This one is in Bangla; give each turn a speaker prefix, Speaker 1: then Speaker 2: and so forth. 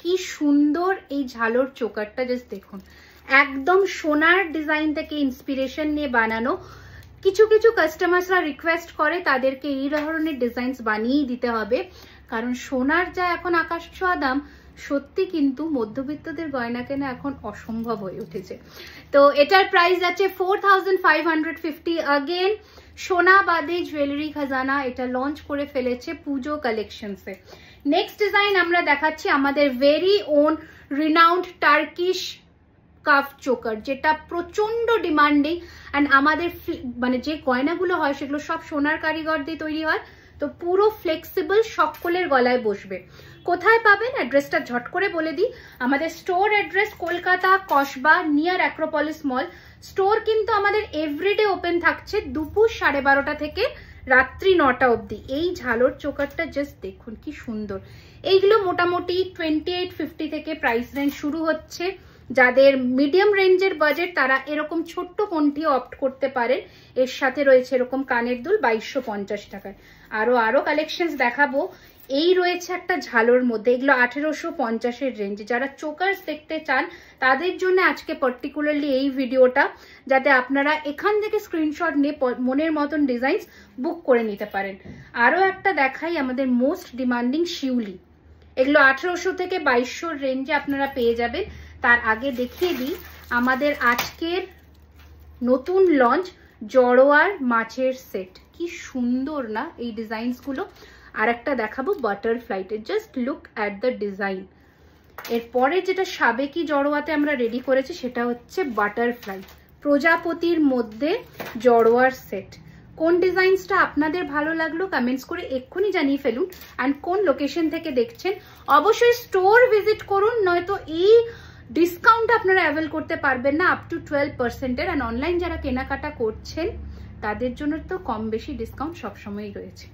Speaker 1: কি সুন্দর এই ঝালর চোকারটা, জাস্ট দেখুন, একদম সোনার ডিজাইন থেকে ইন্সপিরেশন নিয়ে বানানো। কিছু কিছু কাস্টমারসরা রিকোয়েস্ট করে তাদেরকে এই ধরনের ডিজাইনস বানিয়ে দিতে হবে, কারণ সোনার যা এখন আকাশ ছোঁয়া দাম, সত্যি কিন্তু মধ্যবিত্তদের গয়না কেনা এখন অসম্ভব হয়ে উঠেছে। তো এটার প্রাইস আছে 4550। अगेन সোনা বাদে জুয়েলারি খাজানা এটা লঞ্চ করে ফেলেছে পুজো কালেকশনসে। নেক্সট ডিজাইন আমরা দেখাচ্ছি আমাদের very on renowned Turkish calf choker, যেটা প্রচন্ড ডিমান্ডিং। অ্যান্ড আমাদের মানে যে গয়নাগুলো হয় সেগুলো সব সোনার কারিগর দিয়ে তৈরি হয়, তো পুরো ফ্লেক্সিবল, সকলের গলায় বসবে। কোথায় পাবেন অ্যাড্রেসটা ঝট করে বলে দিই। আমাদের store address Kolkata Kasba near Acropolis মল। স্টোর কিন্তু আমাদের এভরিডে ওপেন থাকছে দুপুর 12:30 থেকে রাত্রি 9টা অবধি। এই ঝালর চোকারটা জাস্ট দেখুন কি সুন্দর। এইগুলো মোটামুটি 2850 থেকে প্রাইস রেঞ্জ শুরু হচ্ছে। যাদের মিডিয়াম রেঞ্জের বাজেট তারা এরকম ছোট্ট কোনটি অপ্ট করতে পারেন। এর সাথে রয়েছে এরকম কানের দুল 2250 টাকায়। আরো কালেকশনস দেখাবো। এই রয়েছে একটা ঝালোর মধ্যে, এগুলো 1850-এর রেঞ্জে। যারা চোকার্স দেখতে চান তাদের জন্য আজকে পার্টিকুলারলি এই ভিডিওটা, যাতে আপনারা এখান থেকে স্ক্রিনশট নিয়ে মনের মতন ডিজাইনস বুক করে নিতে পারেন। আরো একটা দেখাই, আমাদের মোস্ট ডিমান্ডিং শিউলি। এগুলো 1800 থেকে 2200 রেঞ্জে আপনারা পেয়ে যাবেন। তার আগে দেখিয়ে দিই আমাদের আজকের নতুন লঞ্চ জড়োয়ার মাছের সেট। কি সুন্দর না এই ডিজাইনস গুলো। আর একটা দেখাবো বাটারফ্লাইতে, just look at the design. এরপরে যেটা সাবেকি জড়োয়াতে আমরা রেডি করেছি সেটা হচ্ছে বাটারফ্লাই, প্রজাপতির মধ্যে জড়োয়ার সেট। কোন ডিজাইনসটা আপনাদের ভালো লাগলো কমেন্টস করে এক্ষুনি জানিয়ে ফেলুন। অ্যান্ড কোন লোকেশন থেকে দেখছেন অবশ্যই স্টোর ভিজিট করুন, নয়তো এই ডিসকাউন্ট আপনারা অ্যাভেল করতে পারবেন না, আপ টু 12%-এর। অ্যান্ড অনলাইন যারা কেনাকাটা করছেন তাদের জন্য তো কম বেশি ডিসকাউন্ট সবসময়ই রয়েছে।